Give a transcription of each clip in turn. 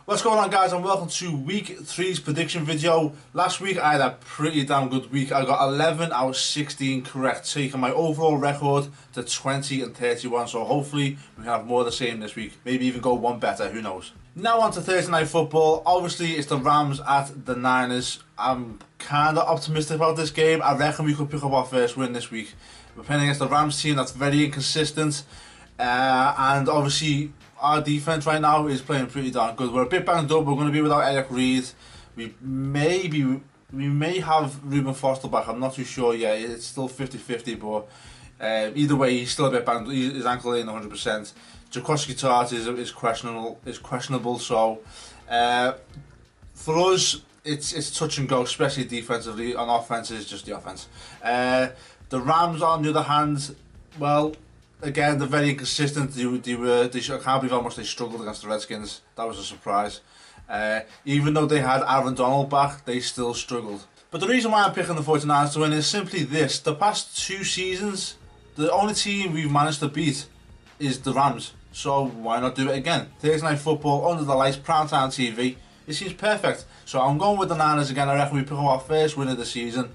What's going on, guys, and welcome to week 3's prediction video. Last week I had a pretty damn good week. I got 11 out of 16 correct, taking my overall record to 20 and 31, so hopefully we can have more of the same this week, maybe even go one better, who knows. Now on to Thursday Night Football. Obviously it's the Rams at the Niners. I'm kind of optimistic about this game. I reckon we could pick up our first win this week. We're playing against the Rams team that's very inconsistent, and obviously our defense right now is playing pretty darn good. We're a bit banged up. We're going to be without Eric Reid. We may have Reuben Foster back. I'm not too sure yet. It's still 50-50, but either way, he's still a bit banged up. His ankle ain't 100%. Jacoby Tart is questionable. So for us, it's touch and go, especially defensively. On offense, it's just the offense. The Rams, on the other hand, well, again, they're very inconsistent. I can't believe how much they struggled against the Redskins. That was a surprise. Even though they had Aaron Donald back, they still struggled. But the reason why I'm picking the 49ers to win is simply this. The past 2 seasons, the only team we've managed to beat is the Rams. So why not do it again? Thursday Night Football, under the lights, primetime TV. It seems perfect. So I'm going with the Niners again. I reckon we pick up our first win of the season.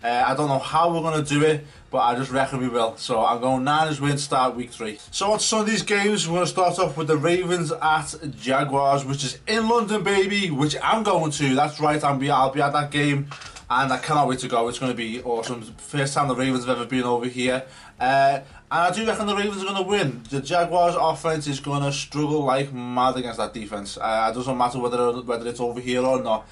I don't know how we're going to do it, but I just reckon we will. So I'm going Niners win, start week 3. So on Sunday's games, we're going to start off with the Ravens at Jaguars, which is in London, baby, which I'm going to. That's right, I'll be at that game, and I cannot wait to go. It's going to be awesome. First time the Ravens have ever been over here. And I do reckon the Ravens are going to win. The Jaguars offense is going to struggle like mad against that defense. It doesn't matter whether it's over here or not.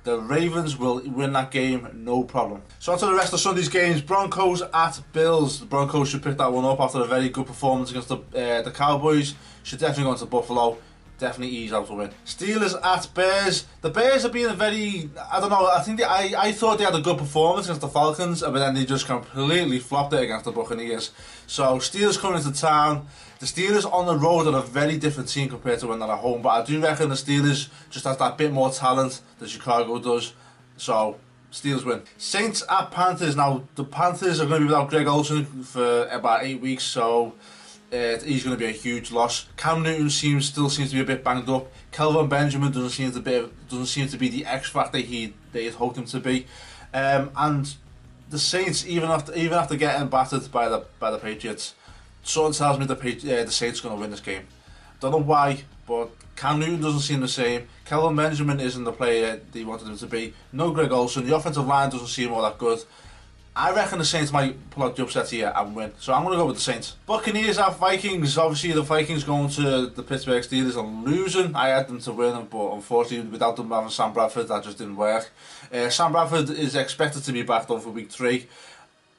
The Ravens will win that game, no problem. So on to the rest of Sunday's games. Broncos at Bills. The Broncos should pick that one up after a very good performance against the Cowboys. Should definitely go into Buffalo. Definitely ease out to win. Steelers at Bears. The Bears have been a very, I don't know, I thought they had a good performance against the Falcons, but then they just completely flopped it against the Buccaneers. So Steelers coming into town. The Steelers on the road are a very different team compared to when they're at home, but I do reckon the Steelers just has that bit more talent than Chicago does. So Steelers win. Saints at Panthers. Now the Panthers are going to be without Greg Olsen for about 8 weeks, so he's going to be a huge loss. Cam Newton still seems to be a bit banged up. Kelvin Benjamin doesn't seem to be the X factor they had hoped him to be. And the Saints, even after getting battered by the Patriots, something tells me the Saints are going to win this game. Don't know why, but Cam Newton doesn't seem the same. Kelvin Benjamin isn't the player they wanted him to be. No Greg Olsen. The offensive line doesn't seem all that good. I reckon the Saints might pull out the upset here and win. So I'm going to go with the Saints. Buccaneers at Vikings. Obviously the Vikings going to the Pittsburgh Steelers and losing. I had them to win, but unfortunately without them having Sam Bradford, that just didn't work. Sam Bradford is expected to be back though for week 3.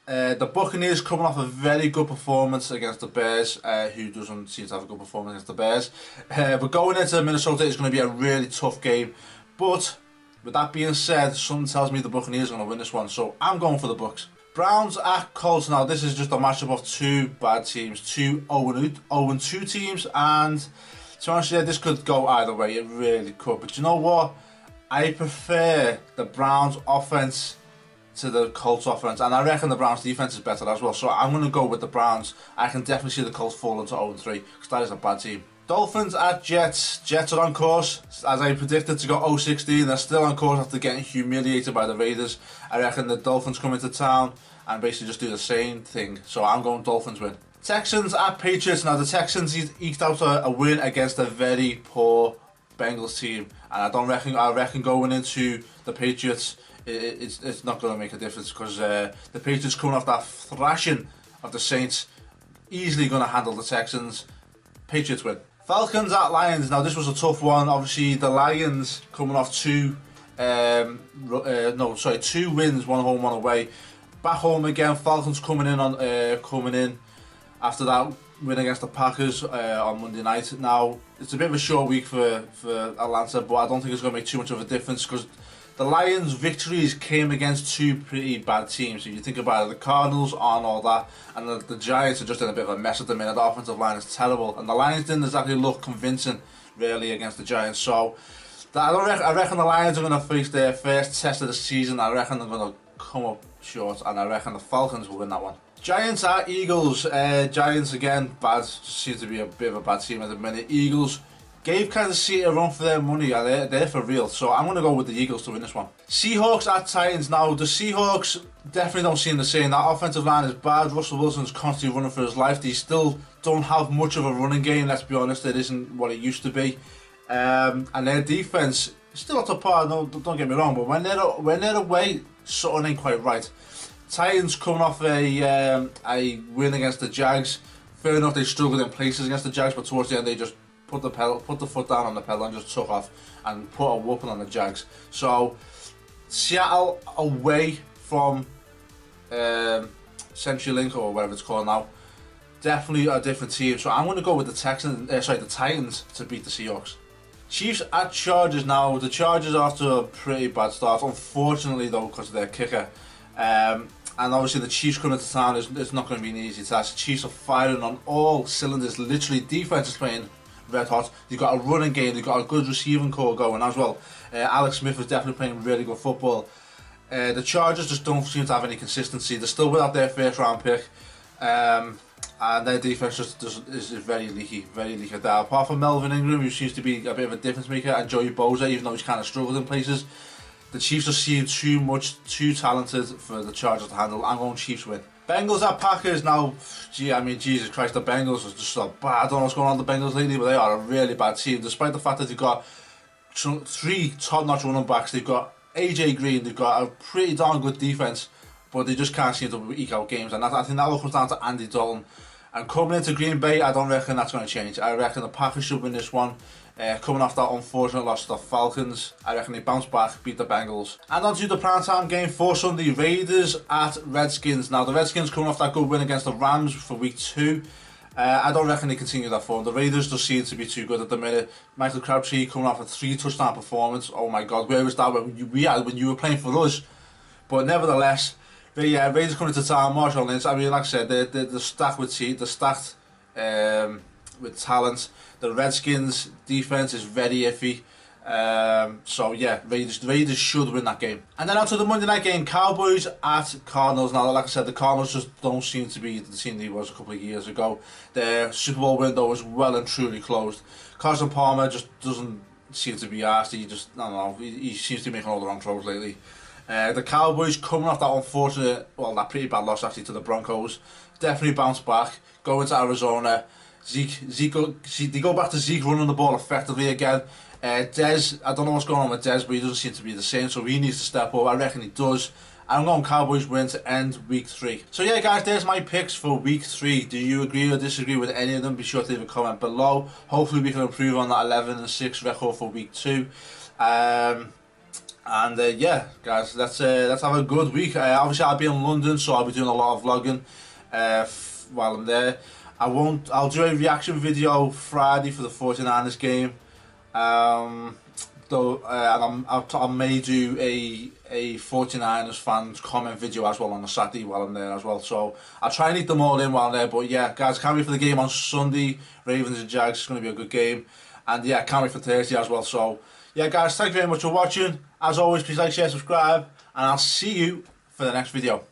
The Buccaneers coming off a very good performance against the Bears, who doesn't seem to have a good performance against the Bears. But going into Minnesota is going to be a really tough game. But with that being said, something tells me the Buccaneers are going to win this one, so I'm going for the Bucs. Browns at Colts. Now this is just a matchup of 2 bad teams, 2 0-2 teams, and to be honest, this could go either way. It really could. But you know what? I prefer the Browns offense to the Colts offense, and I reckon the Browns defense is better as well. So I'm going to go with the Browns. I can definitely see the Colts fall into 0-3 because that is a bad team. Dolphins at Jets. Jets are on course, as I predicted, to go 0-16. They're still on course after getting humiliated by the Raiders. I reckon the Dolphins come into town and basically just do the same thing. So I'm going Dolphins win. Texans at Patriots. Now the Texans eked out a win against a very poor Bengals team, and I reckon going into the Patriots, it's not going to make a difference because the Patriots coming off that thrashing of the Saints, easily going to handle the Texans. Patriots win. Falcons at Lions. Now this was a tough one. Obviously the Lions coming off 2 wins, 1 home, 1 away. Back home again. Falcons coming in after that win against the Packers on Monday night. Now it's a bit of a short week for Atlanta, but I don't think it's going to make too much of a difference because the Lions' victories came against 2 pretty bad teams. If you think about it, the Cardinals aren't all that, and the Giants are just in a bit of a mess at the minute. The offensive line is terrible, and the Lions didn't exactly look convincing, really, against the Giants. So I reckon the Lions are going to face their first test of the season. I reckon they're going to come up short, and I reckon the Falcons will win that one. Giants at Eagles. Giants again, bad. Just seems to be a bit of a bad team at the minute. Eagles gave Kansas City a run for their money, and they're for real. So I'm going to go with the Eagles to win this one. Seahawks at Titans. Now, the Seahawks definitely don't seem the same. That offensive line is bad. Russell Wilson's constantly running for his life. They still don't have much of a running game, let's be honest. It isn't what it used to be. And their defense, still up to par, no, don't get me wrong, but when they're away, something ain't quite right. Titans coming off a win against the Jags. Fair enough, they struggled in places against the Jags, but towards the end they just put the foot down on the pedal and just took off and put a whooping on the Jags. So Seattle away from CenturyLink or whatever it's called now, definitely a different team. So I'm going to go with the Titans to beat the Seahawks. Chiefs at Chargers. Now, the Chargers are off to a pretty bad start, unfortunately though, because of their kicker. And obviously the Chiefs coming to town is not going to be an easy task. The Chiefs are firing on all cylinders. Literally, defense is playing red hot. They've got a running game. They've got a good receiving core going as well. Alex Smith is definitely playing really good football. The Chargers just don't seem to have any consistency. They're still without their first round pick. And their defense is very leaky at that. Apart from Melvin Ingram, who seems to be a bit of a difference maker, and Joey Bosa, even though he's kind of struggled in places, the Chiefs are seeing too talented for the Chargers to handle. I'm going Chiefs win. Bengals at Packers. Now, Jesus Christ, the Bengals are just so bad. I don't know what's going on with the Bengals lately, but they are a really bad team. Despite the fact that they've got 3 top-notch running backs, they've got AJ Green, they've got a pretty darn good defense, but they just can't seem to eke out games. And I think that all comes down to Andy Dalton. And coming into Green Bay, I don't reckon that's going to change. I reckon the Packers should win this one. Coming off that unfortunate loss to the Falcons, I reckon they bounce back, beat the Bengals. And on to the primetime game for Sunday, Raiders at Redskins. Now, the Redskins coming off that good win against the Rams for week 2. I don't reckon they continue that form. The Raiders just seem to be too good at the minute. Michael Crabtree coming off a 3-touchdown performance. Oh my God, where was that when you were playing for us? But nevertheless, the Raiders coming to town, Marshall Lynch. I mean, like I said, they're stacked with teeth. They're stacked with talent. The Redskins defense is very iffy. So yeah, Raiders should win that game. And then on to the Monday night game, Cowboys at Cardinals. Now, like I said, the Cardinals just don't seem to be the team they was a couple of years ago. Their Super Bowl window was well and truly closed. Carson Palmer just doesn't seem to be asked. He just, I don't know, he seems to be making all the wrong throws lately. The Cowboys coming off that pretty bad loss actually to the Broncos, definitely bounce back, go into Arizona. They go back to Zeke running the ball effectively again. Dez, I don't know what's going on with Dez, but he doesn't seem to be the same, so he needs to step up. I reckon he does. I'm going Cowboys win to end week 3. So yeah, guys, there's my picks for week 3. Do you agree or disagree with any of them? Be sure to leave a comment below. Hopefully we can improve on that 11-6 record for week 2. Yeah, guys, let's have a good week. Obviously, I'll be in London, so I'll be doing a lot of vlogging while I'm there. I'll do a reaction video Friday for the 49ers game. And I may do a 49ers fans comment video as well on the Saturday while I'm there as well. So I'll try and eat them all in while I'm there. But yeah, guys, can't wait for the game on Sunday. Ravens and Jags, it's going to be a good game. And yeah, can't wait for Thursday as well. So yeah, guys, thank you very much for watching. As always, please like, share, subscribe, and I'll see you for the next video.